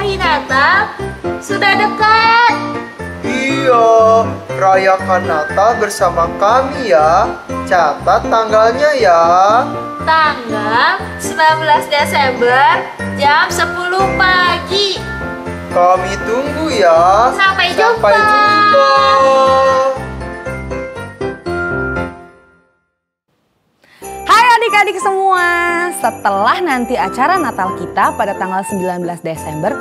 hari Natal sudah dekat. Iya, rayakan Natal bersama kami ya. Catat tanggalnya ya. Tanggal 19 Desember jam 10 pagi. Kami tunggu ya. Sampai jumpa. Sampai jumpa. Hai adik-adik semua, setelah nanti acara Natal kita pada tanggal 19 Desember,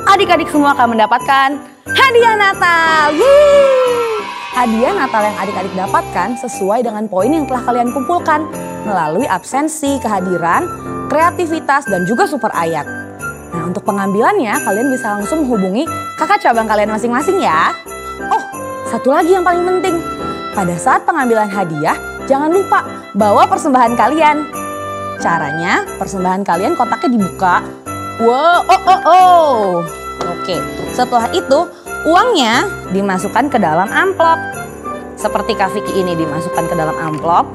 adik-adik semua akan mendapatkan hadiah Natal. Yeay! Hadiah Natal yang adik-adik dapatkan sesuai dengan poin yang telah kalian kumpulkan melalui absensi, kehadiran, kreativitas, dan juga super ayat. Nah, untuk pengambilannya kalian bisa langsung menghubungi kakak cabang kalian masing-masing ya. Oh, satu lagi yang paling penting. Pada saat pengambilan hadiah, jangan lupa bawa persembahan kalian. Caranya, persembahan kalian kotaknya dibuka. Wow, Oke, setelah itu uangnya dimasukkan ke dalam amplop. Seperti Kak Vicky ini dimasukkan ke dalam amplop.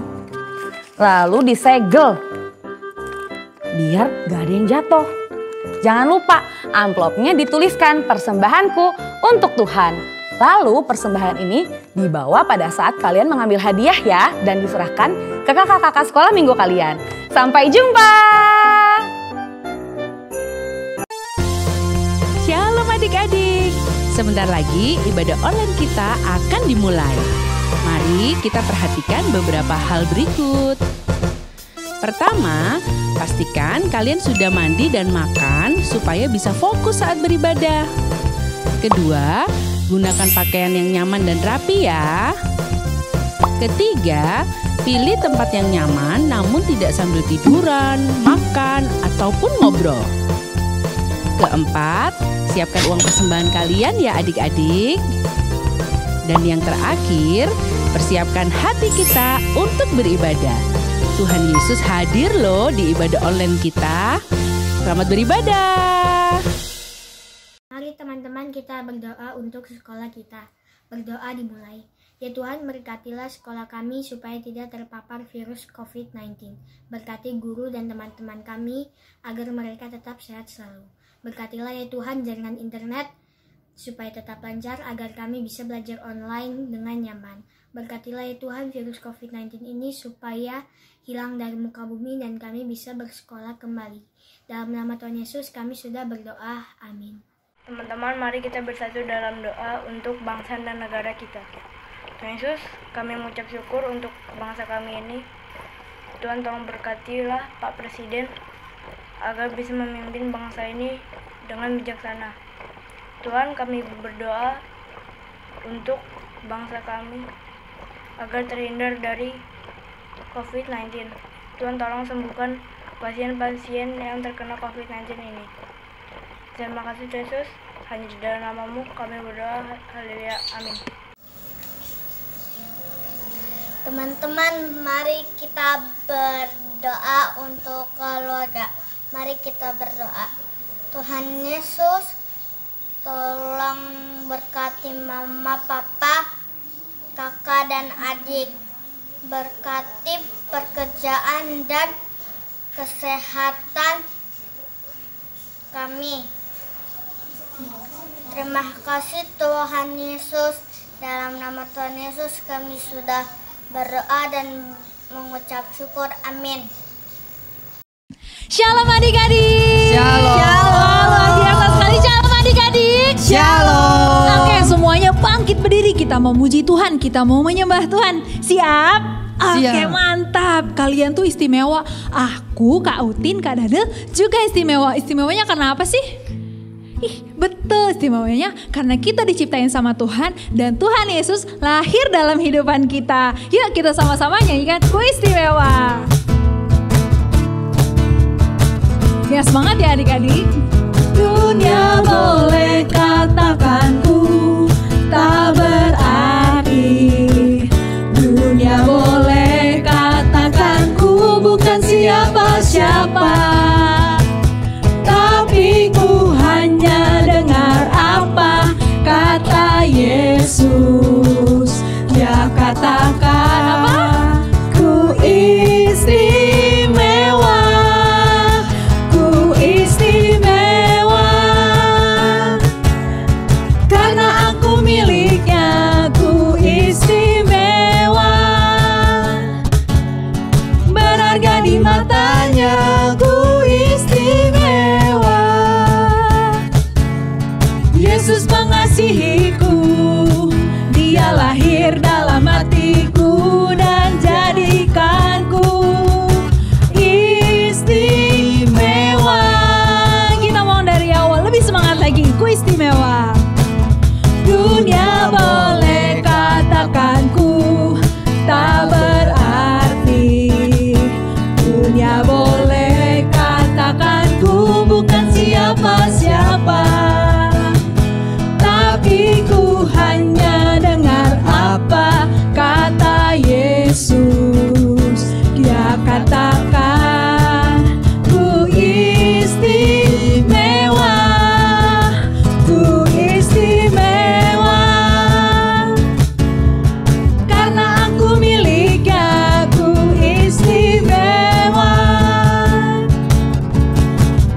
Lalu disegel. Biar gak ada yang jatuh. Jangan lupa amplopnya dituliskan persembahanku untuk Tuhan. Lalu persembahan ini dibawa pada saat kalian mengambil hadiah ya. Dan diserahkan ke kakak-kakak sekolah minggu kalian. Sampai jumpa. Shalom adik-adik. Sebentar lagi ibadah online kita akan dimulai. Mari kita perhatikan beberapa hal berikut. Pertama, pastikan kalian sudah mandi dan makan supaya bisa fokus saat beribadah. Kedua, gunakan pakaian yang nyaman dan rapi ya. Ketiga, pilih tempat yang nyaman namun tidak sambil tiduran, makan, ataupun ngobrol. Keempat, siapkan uang persembahan kalian ya adik-adik. Dan yang terakhir, persiapkan hati kita untuk beribadah. Tuhan Yesus hadir loh di ibadah online kita. Selamat beribadah. Mari teman-teman kita berdoa untuk sekolah kita. Berdoa dimulai. Ya Tuhan, berkatilah sekolah kami supaya tidak terpapar virus COVID-19. Berkati guru dan teman-teman kami agar mereka tetap sehat selalu. Berkatilah ya Tuhan jaringan internet supaya tetap lancar agar kami bisa belajar online dengan nyaman. Berkatilah ya Tuhan virus COVID-19 ini supaya hilang dari muka bumi dan kami bisa bersekolah kembali. Dalam nama Tuhan Yesus kami sudah berdoa. Amin. Teman-teman, mari kita bersatu dalam doa untuk bangsa dan negara kita. Tuhan Yesus, kami mengucap syukur untuk bangsa kami ini. Tuhan tolong berkatilah Pak Presiden agar bisa memimpin bangsa ini dengan bijaksana. Tuhan, kami berdoa untuk bangsa kami agar terhindar dari COVID-19. Tuhan tolong sembuhkan pasien-pasien yang terkena COVID-19 ini. Terima kasih Yesus, hanya di dalam namamu kami berdoa, haleluya, amin. Teman-teman, mari kita berdoa untuk keluarga. Mari kita berdoa. Tuhan Yesus, tolong berkati mama, papa, kakak dan adik. Berkati pekerjaan dan kesehatan kami. Terima kasih Tuhan Yesus. Dalam nama Tuhan Yesus kami sudah berdoa dan mengucap syukur. Amin. Shalom adik-adik. Shalom. Luar biasa sekali. Shalom adik-adik. Shalom. Oke, semuanya bangkit berdiri. Kita mau muji Tuhan, kita mau menyembah Tuhan. Siap? Oke, mantap. Kalian tuh istimewa. Aku, Kak Utin, Kak Dadel juga istimewa. Istimewanya karena apa sih? Betul, istimewanya karena kita diciptain sama Tuhan dan Tuhan Yesus lahir dalam hidupan kita. Yuk kita sama-sama nyanyikan Ku Istimewa. Ya semangat ya adik-adik. Dunia boleh katakan ku tak berarti. Dunia boleh katakan ku bukan siapa-siapa. Tapi ku hanya dengar apa kata Yesus. Dia katakan apa? Ku istimewa. Ku istimewa. berharga di matanya, ku istimewa. Yesus mengasihiku, Dia lahir dalam hatiku dan jadikanku istimewa. Kita mau dari awal lebih semangat lagi, ku istimewa. Dunia boleh katakan ku tak berarti, dunia boleh katakan ku bukan siapa-siapa, tapi ku hanya dengar apa kata Yesus. Dia katakan ku istimewa, ku istimewa, karena aku miliknya, ku istimewa.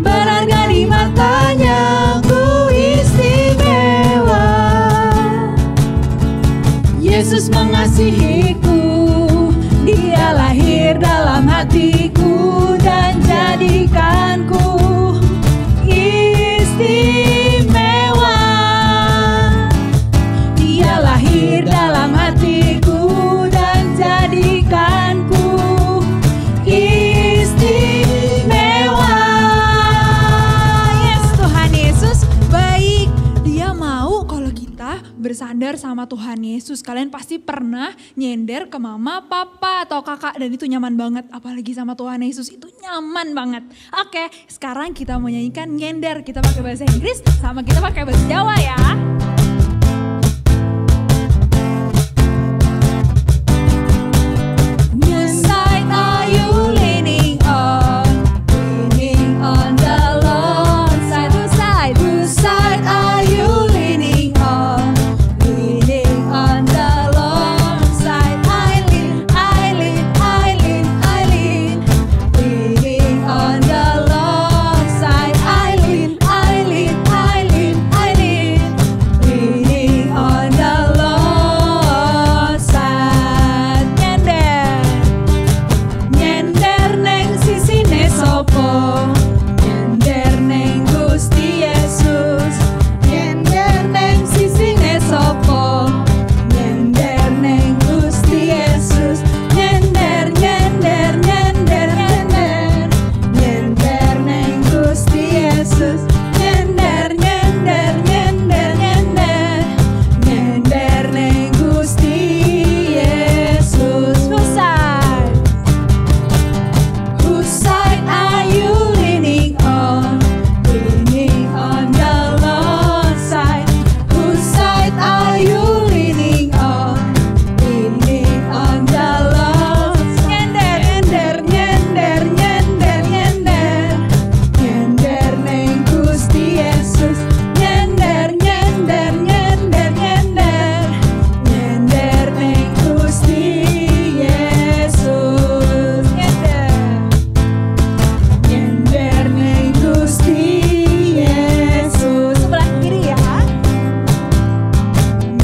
Berharga di matanya, ku istimewa. Yesus mengasihiku, Dia lahir dalam hatiku dan jadikanku istimewa. Dia lahir dalam hatiku dan jadikanku istimewa. Yes, Tuhan Yesus baik. Dia mau kalau kita bersandar sama Tuhan Yesus. Kalian pasti pernah nyender ke mama, papa, atau kakak, dan itu nyaman banget. Apalagi sama Tuhan Yesus, itu nyaman banget. Oke, sekarang kita mau nyanyikan nyender. Kita pakai bahasa Inggris sama kita pakai bahasa Jawa ya. Whose side are you leaning on? Leaning on the Lord's side. Whose side are you leaning on? Leaning on the Lord's side. I lean, I lean, I lean, I lean. Leaning on the Lord's side. I lean, I lean, I lean, I lean. Leaning on the Lord's side. Nyender, nyender neng sisine sopo. Nyender neng Gusti Yesus. Nyender neng sisine sopo. Nyender neng Gusti Yesus. Nyender, nyender, nyender, nyender. Nyender neng Gusti Yesus. Nyender, nyender, nyender, nyender. Nyender neng Gusti Yesus. Whose side are you leaning on? Leaning on the Lord's side. Whose side are you leaning on? Leaning on the Lord's side. Nyender, nyender, nyender, nyender. Nyender neng Gusti Yesus. Nyender, nyender, nyender, nyender. Nyender neng Gusti Yesus. Nyender. Nyender neng Gusti Yesus. Sebelah kiri ya.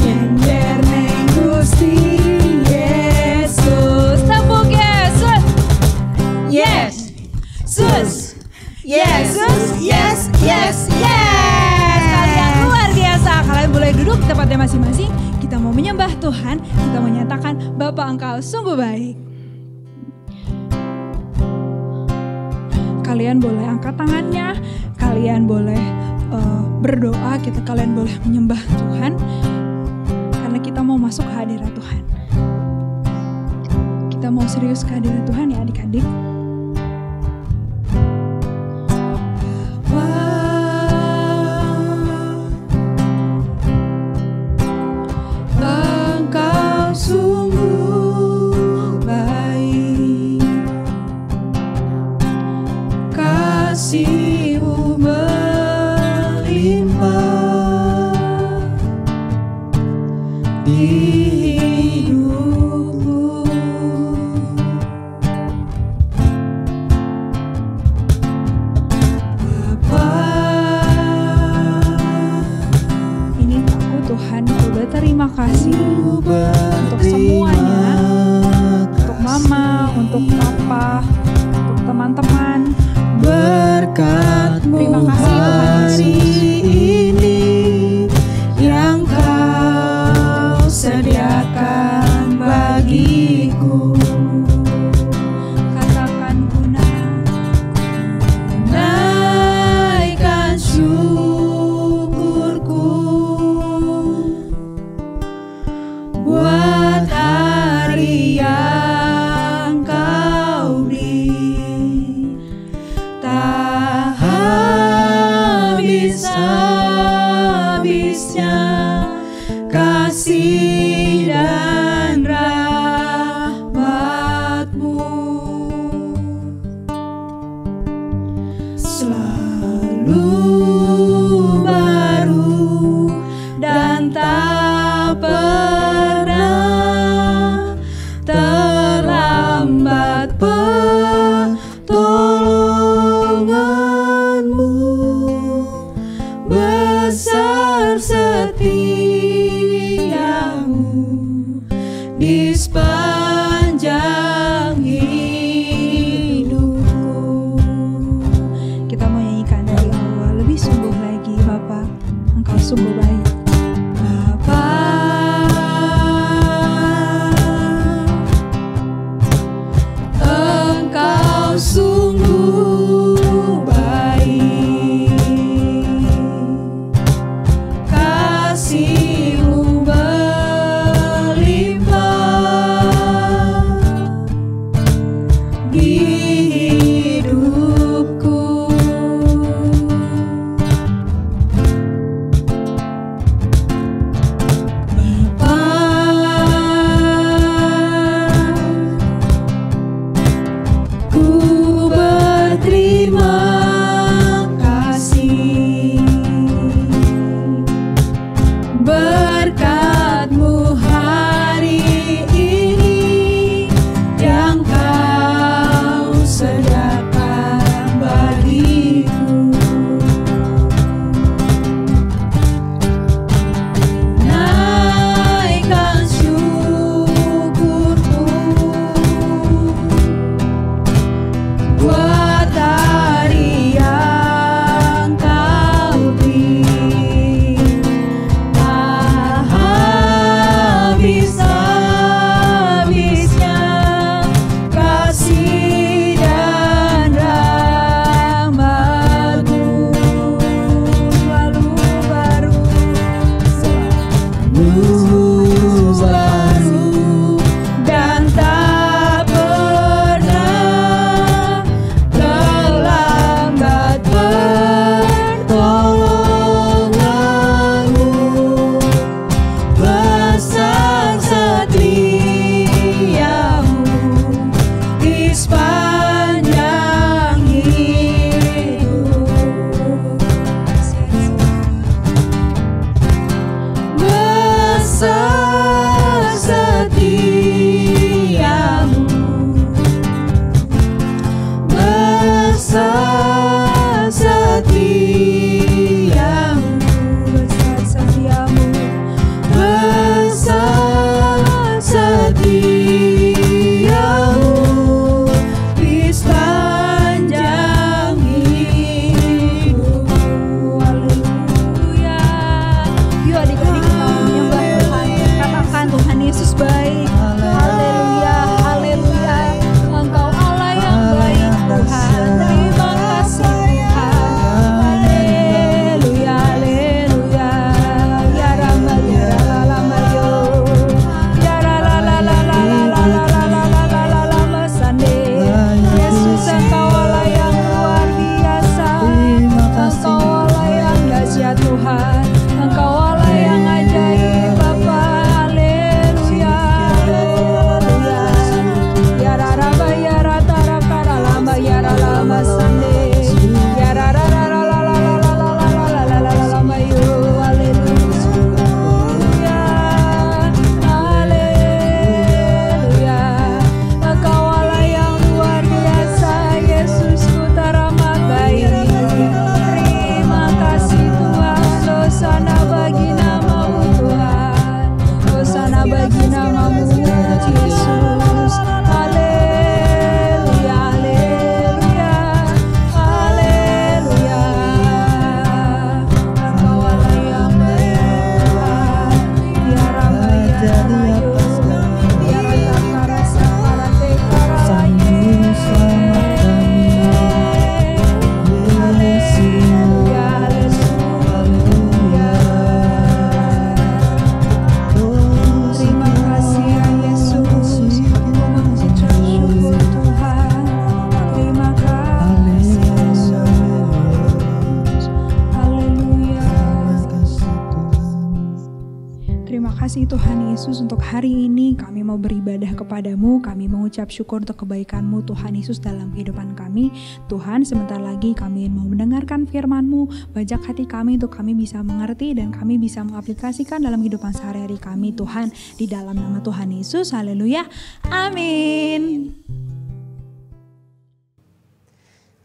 Nyender neng Gusti Yesus. Tepuk Yesus. Yes. Sus. Yesus. Yes, yes, yes. Kalian luar biasa. Kalian boleh duduk di tempatnya masing-masing. Kita mau menyembah Tuhan. Kita menyatakan Bapa Engkau sungguh baik. Kalian boleh angkat tangannya, kalian boleh berdoa, kalian boleh menyembah Tuhan, karena kita mau masuk ke hadirat Tuhan. Kita mau serius ke hadirat Tuhan ya adik-adik. Engkau sungguh baik, kasih-Mu melimpah di hidupku. Bapa, ini aku Tuhan, ku berterima kasih untuk semuanya, untuk Mama, untuk Papa, teman-teman. Berkat-Mu Terima kasih Tuhan hari Yesus. ini yang Kau sediakan bagiku. Katakan Naikkan syukurku buat hari yang Kau beri. Tak habis-habisnya kasih dan rahmat-Mu. Selalu baru dan tak pernah terlambat pertolongan-Mu. Besar setiamu di sepanjang hidupku. Kita mau nyanyikan dari awal. Lebih sungguh lagi Bapa, Engkau sungguh baik. Bapa, Engkau sungguh baik. Kasih-Mu berlimpah di hidupku. Ku berterima kasih berkat-Mu hari ini yang Kau sediakan bagiku. Naikkan syukurku buat hari yang Kau beri. Tak habis-habisnya kasih dan rahmat-Mu. Selalu baru dan tak pernah terlambat pertolongan-Mu. Besar setiamu di sepanjang hidup. Besar setiamu, besar setiamu, besar setiamu, besar setiamu di sepanjang hidupku. Haleluya. Yuk adik-adik kita mau menyembah Tuhan. Katakan Tuhan Yesus baik. Haleluya, haleluya. Engkau Allah yang baik Tuhan. Terima kasih kasih Tuhan Yesus untuk hari ini kami mau beribadah kepadamu. Kami mengucap syukur untuk kebaikan-Mu Tuhan Yesus dalam kehidupan kami. Tuhan, sebentar lagi kami mau mendengarkan firman-Mu. Bajak hati kami untuk kami bisa mengerti dan kami bisa mengaplikasikan dalam kehidupan sehari-hari kami Tuhan. Di dalam nama Tuhan Yesus, haleluya, amin.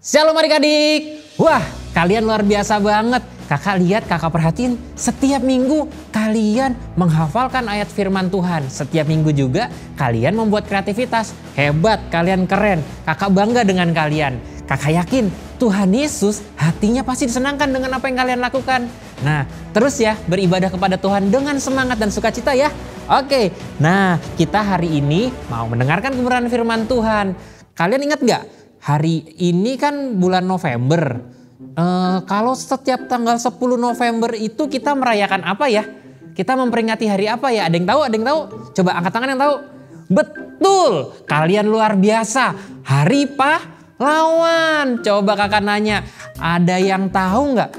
Shalom adik-adik. Wah, kalian luar biasa banget. Kakak lihat, kakak perhatiin, setiap minggu kalian menghafalkan ayat firman Tuhan. Setiap minggu juga kalian membuat kreativitas. Hebat, kalian keren. Kakak bangga dengan kalian. Kakak yakin Tuhan Yesus hatinya pasti disenangkan dengan apa yang kalian lakukan. Nah, terus ya beribadah kepada Tuhan dengan semangat dan sukacita ya. Oke, nah kita hari ini mau mendengarkan kebenaran firman Tuhan. Kalian ingat gak? Hari ini kan bulan November. Kalau setiap tanggal 10 November itu kita merayakan apa ya? Kita memperingati hari apa ya? Ada yang tahu? Ada yang tahu? Coba angkat tangan yang tahu. Betul, kalian luar biasa. Hari Pahlawan. Coba kakak nanya, ada yang tahu nggak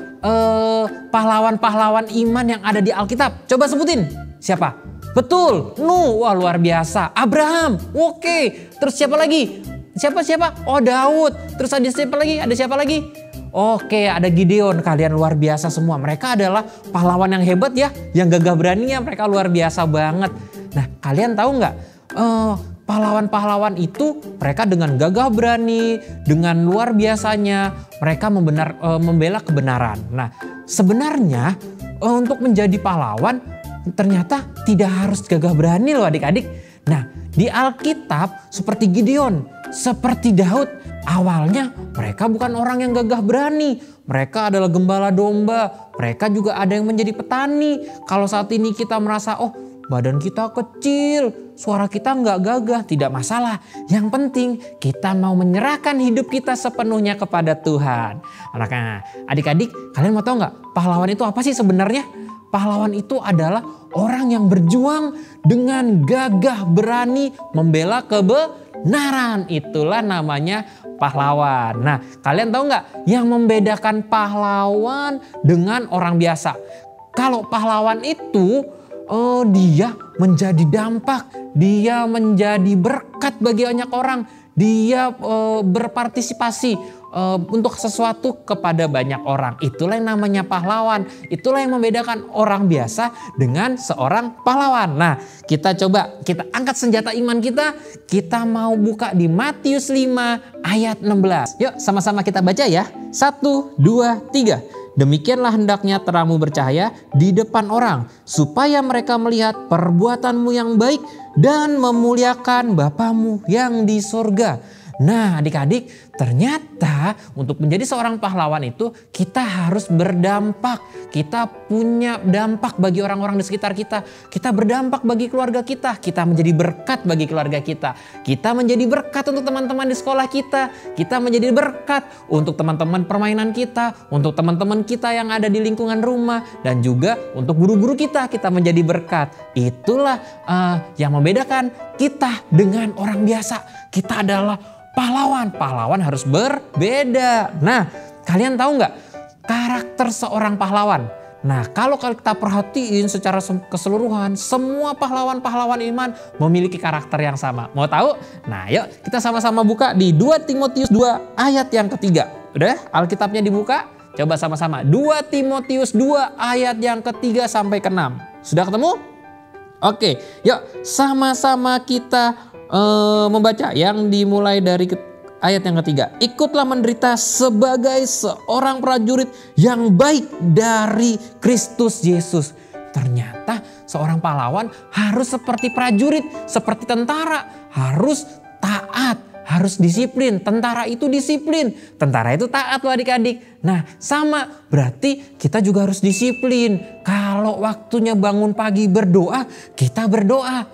pahlawan-pahlawan iman yang ada di Alkitab? Coba sebutin. Siapa? Betul, Nuh. Wah luar biasa. Abraham. Oke. Terus siapa lagi? Siapa? Oh Daud. Terus ada siapa lagi? Ada siapa lagi? Oke, ada Gideon. Kalian luar biasa semua. Mereka adalah pahlawan yang hebat ya, yang gagah beraninya. Mereka luar biasa banget. Nah, kalian tahu nggak? Pahlawan-pahlawan itu mereka dengan gagah berani, dengan luar biasanya mereka membela kebenaran. Nah, sebenarnya untuk menjadi pahlawan ternyata tidak harus gagah berani loh adik-adik. Nah, di Alkitab seperti Gideon, seperti Daud, awalnya mereka bukan orang yang gagah berani. Mereka adalah gembala domba. Mereka juga ada yang menjadi petani. Kalau saat ini kita merasa, oh badan kita kecil, suara kita nggak gagah, tidak masalah. Yang penting kita mau menyerahkan hidup kita sepenuhnya kepada Tuhan. Nah, adik-adik, kalian mau tahu nggak pahlawan itu apa sih sebenarnya? Pahlawan itu adalah orang yang berjuang dengan gagah berani membela kebenaran. Itulah namanya pahlawan. Nah, kalian tahu nggak yang membedakan pahlawan dengan orang biasa? Kalau pahlawan itu dia menjadi dampak, dia menjadi berkat bagi banyak orang, dia berpartisipasi untuk sesuatu kepada banyak orang. Itulah yang namanya pahlawan. Itulah yang membedakan orang biasa dengan seorang pahlawan. Nah, kita angkat senjata iman kita. Kita mau buka di Matius 5 ayat 16. Yuk sama-sama kita baca ya. 1, 2, 3. Demikianlah hendaknya terangmu bercahaya di depan orang, supaya mereka melihat perbuatanmu yang baik dan memuliakan Bapamu yang di surga. Nah adik-adik, ternyata untuk menjadi seorang pahlawan itu kita harus berdampak. Kita punya dampak bagi orang-orang di sekitar kita. Kita berdampak bagi keluarga kita. Kita menjadi berkat bagi keluarga kita. Kita menjadi berkat untuk teman-teman di sekolah kita. Kita menjadi berkat untuk teman-teman permainan kita. Untuk teman-teman kita yang ada di lingkungan rumah. Dan juga untuk guru-guru kita. Kita menjadi berkat. Itulah yang membedakan kita dengan orang biasa. Kita adalah pahlawan. Pahlawan harus berbeda. Nah, kalian tahu nggak karakter seorang pahlawan? Nah, kalau kita perhatiin secara keseluruhan, semua pahlawan-pahlawan iman memiliki karakter yang sama. Mau tahu? Nah, yuk kita sama-sama buka di 2 Timotius 2 ayat yang ketiga. Udah Alkitabnya dibuka? Coba sama-sama. 2 Timotius 2 ayat yang ketiga sampai ke-6. Sudah ketemu? Oke, yuk sama-sama kita membaca yang dimulai dari ayat yang ketiga. Ikutlah menderita sebagai seorang prajurit yang baik dari Kristus Yesus. Ternyata seorang pahlawan harus seperti prajurit, seperti tentara, harus taat, harus disiplin. Tentara itu disiplin, tentara itu taat loh adik-adik. Nah sama, berarti kita juga harus disiplin. Kalau waktunya bangun pagi berdoa, kita berdoa.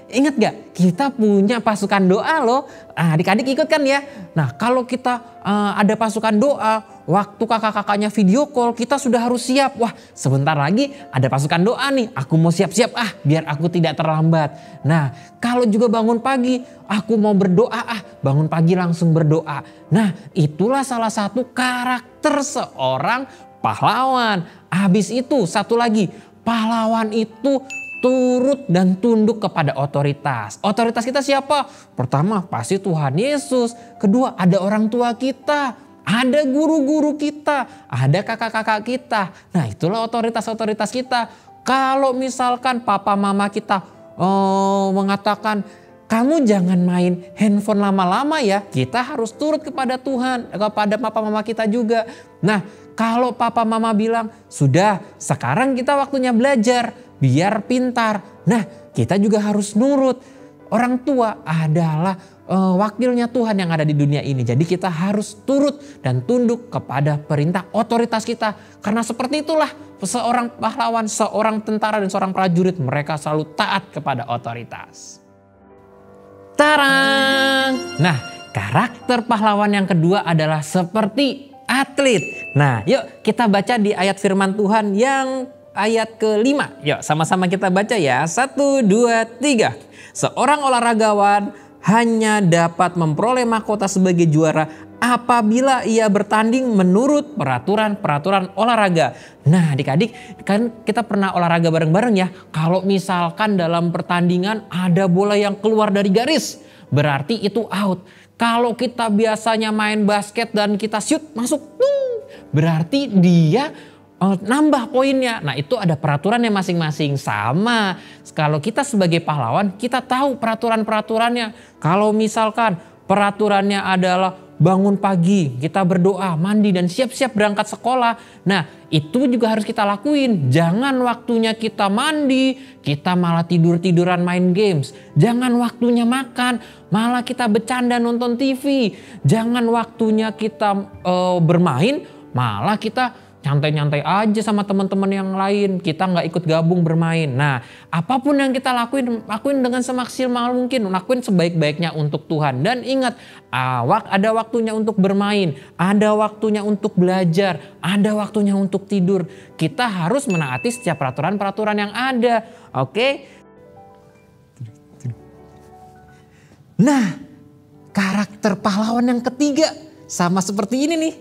Ingat gak? Kita punya pasukan doa loh. Adik-adik ikut kan ya? Nah kalau kita ada pasukan doa, waktu kakak-kakaknya video call, kita sudah harus siap. Wah sebentar lagi ada pasukan doa nih, aku mau siap-siap biar aku tidak terlambat. Nah kalau juga bangun pagi, aku mau berdoa bangun pagi langsung berdoa. Nah itulah salah satu karakter seorang pahlawan. Habis itu satu lagi, pahlawan itu turut dan tunduk kepada otoritas. Otoritas kita siapa? Pertama pasti Tuhan Yesus. Kedua ada orang tua kita. Ada guru-guru kita. Ada kakak-kakak kita. Nah itulah otoritas-otoritas kita. Kalau misalkan papa mama kita mengatakan kamu jangan main handphone lama-lama ya. Kita harus turut kepada Tuhan, kepada papa mama kita juga. Nah, kalau papa mama bilang, sudah sekarang kita waktunya belajar, biar pintar. Nah, kita juga harus nurut. Orang tua adalah wakilnya Tuhan yang ada di dunia ini. Jadi kita harus turut dan tunduk kepada perintah otoritas kita. Karena seperti itulah seorang pahlawan, seorang tentara dan seorang prajurit, mereka selalu taat kepada otoritas. Tarang! Nah, karakter pahlawan yang kedua adalah seperti atlet. Nah, yuk kita baca di ayat firman Tuhan yang ayat ke-5. Yuk sama-sama kita baca ya. 1, 2, 3. Seorang olahragawan hanya dapat memperoleh mahkota sebagai juara apabila ia bertanding menurut peraturan-peraturan olahraga. Nah adik-adik kan kita pernah olahraga bareng-bareng ya. Kalau misalkan dalam pertandingan ada bola yang keluar dari garis, berarti itu out. Kalau kita biasanya main basket dan kita shoot masuk, berarti dia nambah poinnya. Nah itu ada peraturannya masing-masing. Sama kalau kita sebagai pahlawan kita tahu peraturan-peraturannya. Kalau misalkan peraturannya adalah bangun pagi, kita berdoa, mandi dan siap-siap berangkat sekolah. Nah itu juga harus kita lakuin. Jangan waktunya kita mandi, kita malah tidur-tiduran main games. Jangan waktunya makan, malah kita bercanda nonton TV. Jangan waktunya kita bermain, malah kita nyantai-nyantai aja sama teman-teman yang lain. Kita nggak ikut gabung bermain. Nah apapun yang kita lakuin dengan semaksimal mungkin. Lakuin sebaik-baiknya untuk Tuhan. Dan ingat ada waktunya untuk bermain. Ada waktunya untuk belajar. Ada waktunya untuk tidur. Kita harus menaati setiap peraturan-peraturan yang ada. Oke? Nah karakter pahlawan yang ketiga sama seperti ini nih.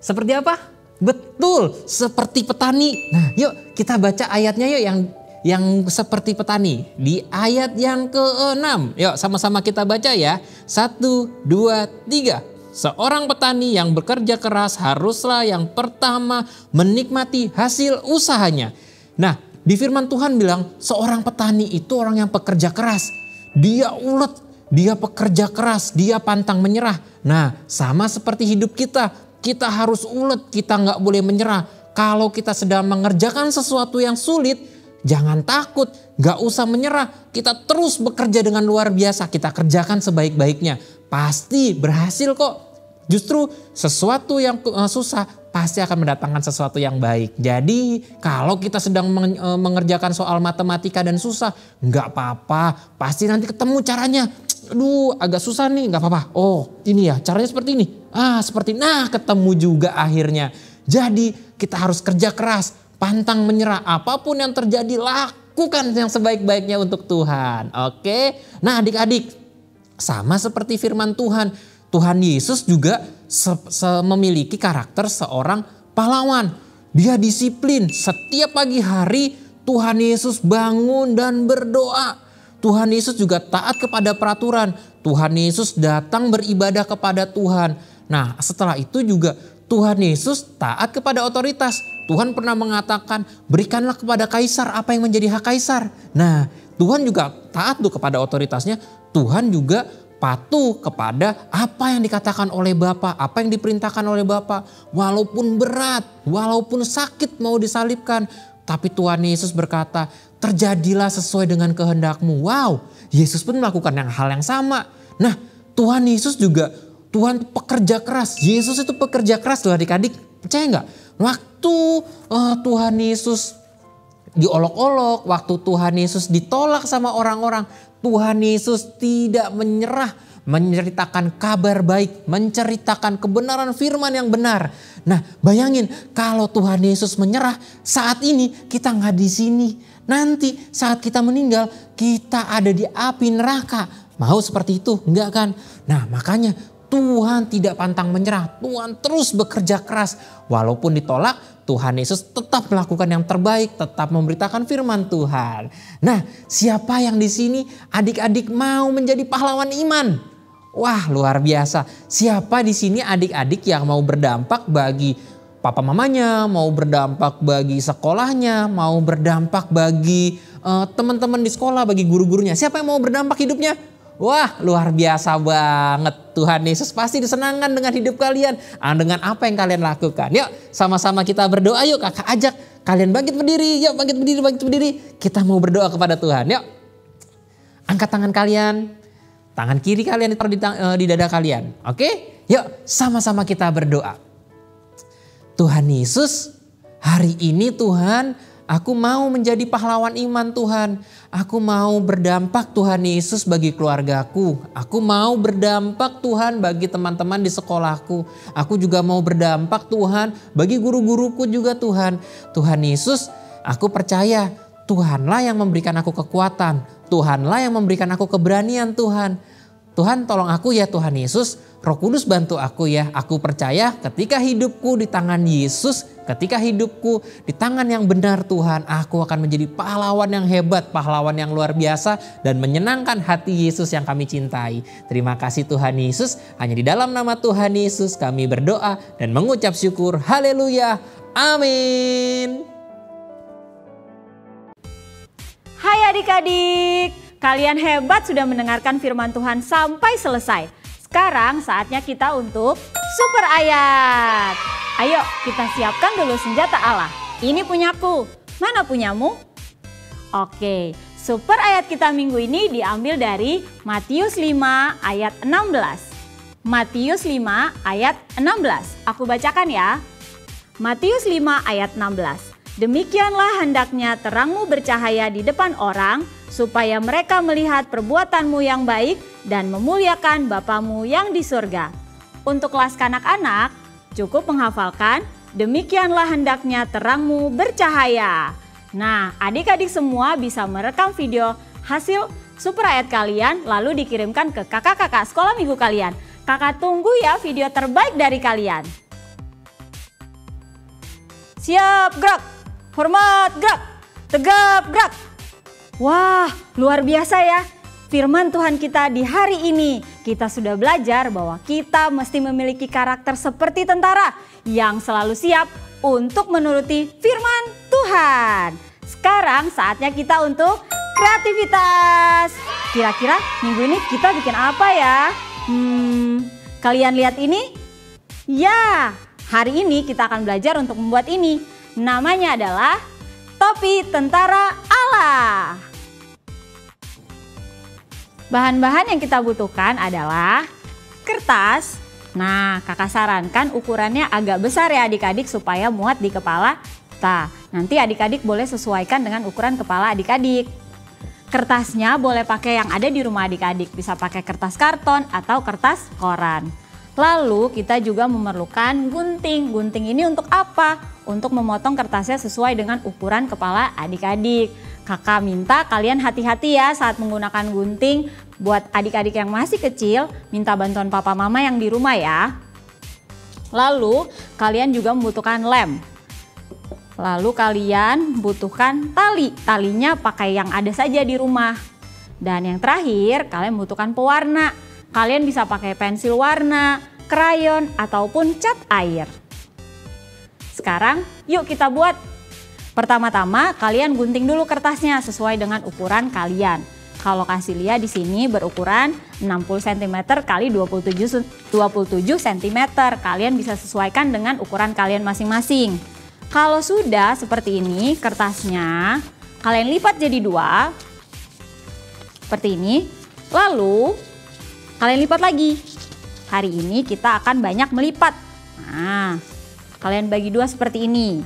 Seperti apa? Betul, seperti petani. Nah, yuk kita baca ayatnya yuk yang seperti petani. Di ayat yang ke-6. Yuk sama-sama kita baca ya. 1, 2, 3. Seorang petani yang bekerja keras haruslah yang pertama menikmati hasil usahanya. Nah, di firman Tuhan bilang seorang petani itu orang yang pekerja keras. Dia ulet, dia pekerja keras, dia pantang menyerah. Nah, sama seperti hidup kita. Kita harus ulet, kita nggak boleh menyerah. Kalau kita sedang mengerjakan sesuatu yang sulit, jangan takut, nggak usah menyerah. Kita terus bekerja dengan luar biasa, kita kerjakan sebaik-baiknya. Pasti berhasil kok. Justru sesuatu yang susah pasti akan mendatangkan sesuatu yang baik. Jadi kalau kita sedang mengerjakan soal matematika dan susah, nggak apa-apa. Pasti nanti ketemu caranya. Aduh agak susah nih, gak apa-apa. Oh ini ya caranya seperti ini. Seperti ketemu juga akhirnya. Jadi kita harus kerja keras, pantang menyerah. Apapun yang terjadi lakukan yang sebaik-baiknya untuk Tuhan. Oke. Nah adik-adik sama seperti firman Tuhan. Tuhan Yesus juga memiliki karakter seorang pahlawan. Dia disiplin. Setiap pagi hari Tuhan Yesus bangun dan berdoa. Tuhan Yesus juga taat kepada peraturan. Tuhan Yesus datang beribadah kepada Tuhan. Nah setelah itu juga Tuhan Yesus taat kepada otoritas. Tuhan pernah mengatakan berikanlah kepada Kaisar apa yang menjadi hak Kaisar. Nah Tuhan juga taat tuh kepada otoritasnya. Tuhan juga patuh kepada apa yang dikatakan oleh Bapa, apa yang diperintahkan oleh Bapa. Walaupun berat, walaupun sakit mau disalibkan. Tapi Tuhan Yesus berkata, terjadilah sesuai dengan kehendak-Mu. Wow, Yesus pun melakukan hal yang sama. Nah, Tuhan Yesus juga, Tuhan pekerja keras. Yesus itu pekerja keras tuh adik-adik. Percaya nggak? Waktu Tuhan Yesus diolok-olok, waktu Tuhan Yesus ditolak sama orang-orang, Tuhan Yesus tidak menyerah, menceritakan kabar baik, menceritakan kebenaran firman yang benar. Nah bayangin kalau Tuhan Yesus menyerah, saat ini kita nggak di sini. Nanti saat kita meninggal kita ada di api neraka. Mau seperti itu? Enggak kan? Nah makanya Tuhan tidak pantang menyerah. Tuhan terus bekerja keras. Walaupun ditolak, Tuhan Yesus tetap melakukan yang terbaik, tetap memberitakan firman Tuhan. Nah, siapa yang di sini adik-adik mau menjadi pahlawan iman? Wah, luar biasa. Siapa di sini adik-adik yang mau berdampak bagi papa mamanya, mau berdampak bagi sekolahnya, mau berdampak bagi teman-teman di sekolah, bagi guru-gurunya. Siapa yang mau berdampak hidupnya? Wah, luar biasa banget. Tuhan Yesus pasti disenangkan dengan hidup kalian. Dengan apa yang kalian lakukan. Yuk, sama-sama kita berdoa. Yuk, kakak ajak kalian bangkit berdiri. Yuk, bangkit berdiri. Kita mau berdoa kepada Tuhan. Yuk, angkat tangan kalian. Tangan kiri kalian ditaruh di dada kalian. Oke? Yuk, sama-sama kita berdoa. Tuhan Yesus, hari ini Tuhan, aku mau menjadi pahlawan iman Tuhan. Aku mau berdampak Tuhan Yesus bagi keluargaku. Aku mau berdampak Tuhan bagi teman-teman di sekolahku. Aku juga mau berdampak Tuhan bagi guru-guruku juga Tuhan. Tuhan Yesus, aku percaya Tuhanlah yang memberikan aku kekuatan. Tuhanlah yang memberikan aku keberanian Tuhan. Tuhan tolong aku ya Tuhan Yesus. Roh Kudus bantu aku ya. Aku percaya ketika hidupku di tangan Yesus, ketika hidupku di tangan yang benar Tuhan, aku akan menjadi pahlawan yang hebat, pahlawan yang luar biasa dan menyenangkan hati Yesus yang kami cintai. Terima kasih Tuhan Yesus. Hanya di dalam nama Tuhan Yesus kami berdoa dan mengucap syukur. Haleluya. Amin. Hai adik-adik, kalian hebat sudah mendengarkan firman Tuhan sampai selesai. Sekarang saatnya kita untuk super ayat. Ayo kita siapkan dulu senjata Allah. Ini punyaku, mana punyamu? Oke, super ayat kita minggu ini diambil dari Matius 5 ayat 16. Matius 5 ayat 16, aku bacakan ya. Matius 5 ayat 16. Demikianlah hendaknya terangmu bercahaya di depan orang, supaya mereka melihat perbuatanmu yang baik dan memuliakan Bapamu yang di surga. Untuk kelas kanak-anak, cukup menghafalkan, demikianlah hendaknya terangmu bercahaya. Nah, adik-adik semua bisa merekam video hasil super ayat kalian, lalu dikirimkan ke kakak-kakak sekolah minggu kalian. Kakak tunggu ya video terbaik dari kalian. Siap, gerak! Hormat, gerak! Tegap, gerak! Wah, luar biasa ya. Firman Tuhan kita di hari ini. Kita sudah belajar bahwa kita mesti memiliki karakter seperti tentara yang selalu siap untuk menuruti firman Tuhan. Sekarang saatnya kita untuk kreativitas. Kira-kira minggu ini kita bikin apa ya? Kalian lihat ini? Ya, hari ini kita akan belajar untuk membuat ini. Namanya adalah topi tentara Allah. Bahan-bahan yang kita butuhkan adalah kertas. Nah, kakak sarankan ukurannya agak besar ya adik-adik supaya muat di kepala kita. Nanti adik-adik boleh sesuaikan dengan ukuran kepala adik-adik. Kertasnya boleh pakai yang ada di rumah adik-adik. Bisa pakai kertas karton atau kertas koran. Lalu kita juga memerlukan gunting. Gunting ini untuk apa? Untuk memotong kertasnya sesuai dengan ukuran kepala adik-adik. Kakak minta kalian hati-hati ya saat menggunakan gunting. Buat adik-adik yang masih kecil, minta bantuan papa mama yang di rumah ya. Lalu kalian juga membutuhkan lem. Lalu kalian butuhkan tali. Talinya pakai yang ada saja di rumah. Dan yang terakhir kalian membutuhkan pewarna. Kalian bisa pakai pensil warna, krayon, ataupun cat air. Sekarang yuk kita buat. Pertama-tama kalian gunting dulu kertasnya sesuai dengan ukuran kalian. Kalau kasih lihat di sini berukuran 60 cm kali 27 cm. Kalian bisa sesuaikan dengan ukuran kalian masing-masing. Kalau sudah seperti ini kertasnya, kalian lipat jadi 2. Seperti ini. Lalu kalian lipat lagi. Hari ini kita akan banyak melipat. Nah, kalian bagi 2 seperti ini.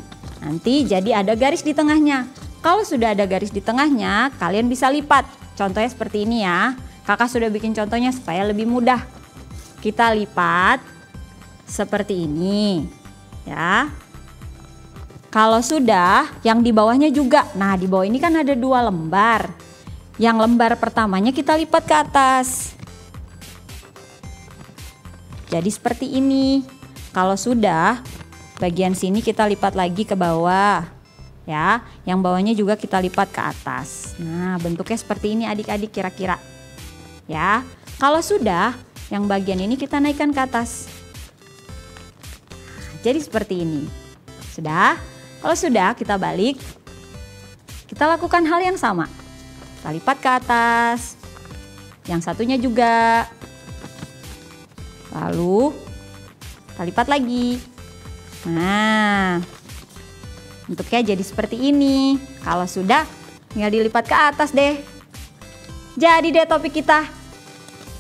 Nanti jadi ada garis di tengahnya. Kalau sudah ada garis di tengahnya, kalian bisa lipat. Contohnya seperti ini ya. Kakak sudah bikin contohnya supaya lebih mudah. Kita lipat seperti ini. Ya. Kalau sudah, yang di bawahnya juga. Nah, di bawah ini kan ada 2 lembar. Yang lembar pertamanya kita lipat ke atas. jadi seperti ini. Kalau sudah, bagian sini kita lipat lagi ke bawah. Ya, yang bawahnya juga kita lipat ke atas. Nah, bentuknya seperti ini adik-adik kira-kira. Ya, kalau sudah, yang bagian ini kita naikkan ke atas. Nah, jadi seperti ini. Sudah? Kalau sudah, kita balik. Kita lakukan hal yang sama. Kita lipat ke atas. Yang satunya juga. Lalu, kita lipat lagi. Nah, bentuknya jadi seperti ini. Kalau sudah, tinggal dilipat ke atas deh. Jadi deh topik kita.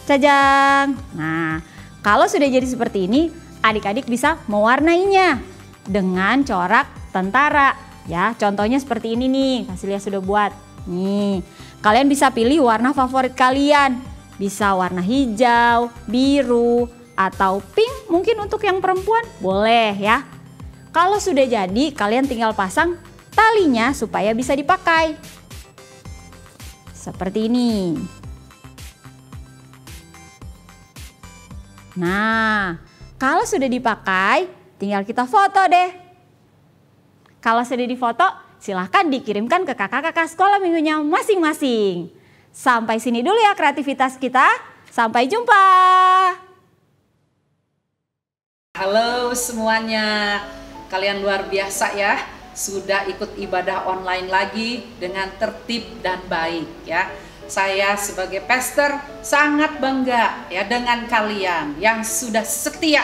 Cajang. Nah, kalau sudah jadi seperti ini, adik-adik bisa mewarnainya dengan corak tentara. Ya, contohnya seperti ini nih. Kasilia sudah buat. Nih, kalian bisa pilih warna favorit kalian. Bisa warna hijau, biru, atau pink mungkin untuk yang perempuan. Boleh ya. Kalau sudah jadi, kalian tinggal pasang talinya supaya bisa dipakai. Seperti ini. Nah, kalau sudah dipakai, tinggal kita foto deh. Kalau sudah difoto, silahkan dikirimkan ke kakak-kakak sekolah minggunya masing-masing. Sampai sini dulu ya kreativitas kita. Sampai jumpa. Halo semuanya. Kalian luar biasa ya, sudah ikut ibadah online lagi dengan tertib dan baik ya. Saya sebagai pastor sangat bangga ya dengan kalian yang sudah setia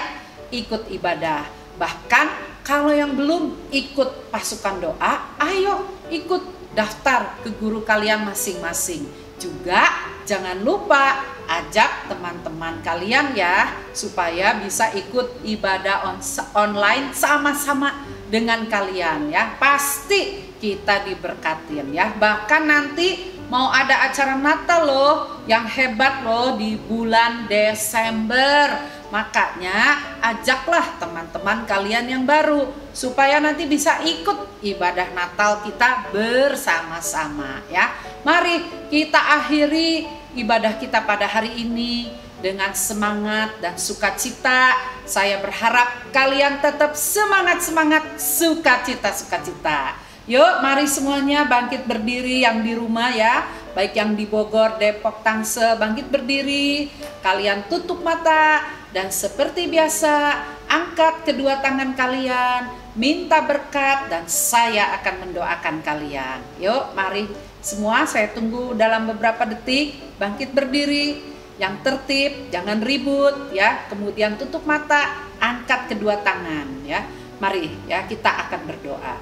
ikut ibadah. Bahkan kalau yang belum ikut pasukan doa, ayo ikut daftar ke guru kalian masing-masing. Juga jangan lupa ajak teman-teman kalian ya, supaya bisa ikut ibadah online sama-sama dengan kalian ya. Pasti kita diberkatin ya. Bahkan nanti mau ada acara Natal loh yang hebat loh di bulan Desember. Makanya ajaklah teman-teman kalian yang baru supaya nanti bisa ikut ibadah Natal kita bersama-sama ya. Mari kita akhiri ibadah kita pada hari ini dengan semangat dan sukacita. Saya berharap kalian tetap semangat-semangat, sukacita-sukacita. Yuk mari semuanya bangkit berdiri yang di rumah ya. Baik yang di Bogor, Depok, Tangsel, bangkit berdiri. Kalian tutup mata dan seperti biasa angkat kedua tangan kalian. Minta berkat dan saya akan mendoakan kalian. Yuk mari semua, saya tunggu dalam beberapa detik. Bangkit berdiri yang tertib, jangan ribut ya. Kemudian tutup mata, angkat kedua tangan ya. Mari ya kita akan berdoa.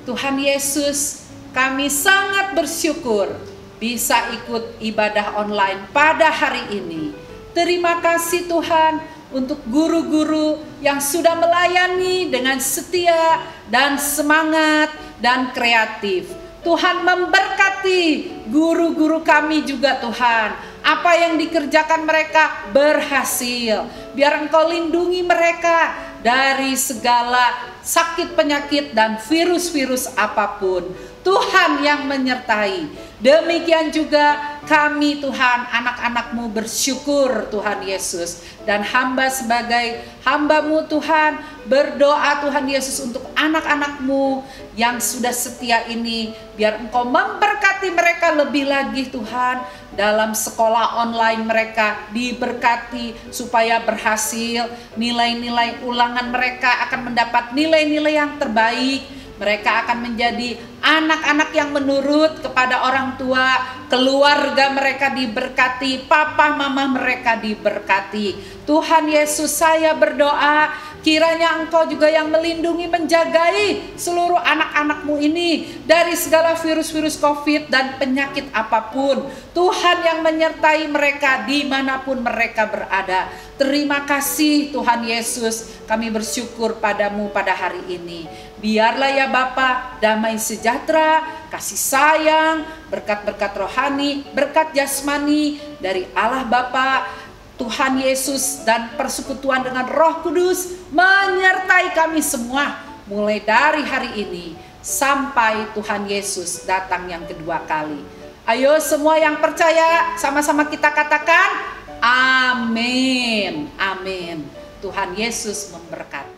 Tuhan Yesus, kami sangat bersyukur bisa ikut ibadah online pada hari ini. Terima kasih Tuhan untuk guru-guru yang sudah melayani dengan setia dan semangat dan kreatif. Tuhan memberkati guru-guru kami juga Tuhan. Apa yang dikerjakan mereka berhasil. Biar Engkau lindungi mereka dari segala sakit penyakit dan virus-virus apapun. Tuhan yang menyertai. Demikian juga kami Tuhan, anak-anak-Mu bersyukur Tuhan Yesus. Dan hamba sebagai hamba-Mu Tuhan, berdoa Tuhan Yesus untuk anak-anak-Mu yang sudah setia ini. Biar Engkau memberkati mereka lebih lagi Tuhan. Dalam sekolah online mereka diberkati supaya berhasil. Nilai-nilai ulangan mereka akan mendapat nilai-nilai yang terbaik. Mereka akan menjadi anak-anak yang menurut kepada orang tua, keluarga mereka diberkati, papa mama mereka diberkati. Tuhan Yesus, saya berdoa kiranya Engkau juga yang melindungi, menjagai seluruh anak-anak-Mu ini dari segala virus-virus COVID dan penyakit apapun. Tuhan yang menyertai mereka dimanapun mereka berada. Terima kasih Tuhan Yesus, kami bersyukur padamu pada hari ini. Biarlah ya Bapa, damai sejahtera, kasih sayang, berkat-berkat rohani, berkat jasmani dari Allah Bapa, Tuhan Yesus dan persekutuan dengan Roh Kudus menyertai kami semua mulai dari hari ini sampai Tuhan Yesus datang yang kedua kali. Ayo semua yang percaya sama-sama kita katakan amin. Amin. Tuhan Yesus memberkati.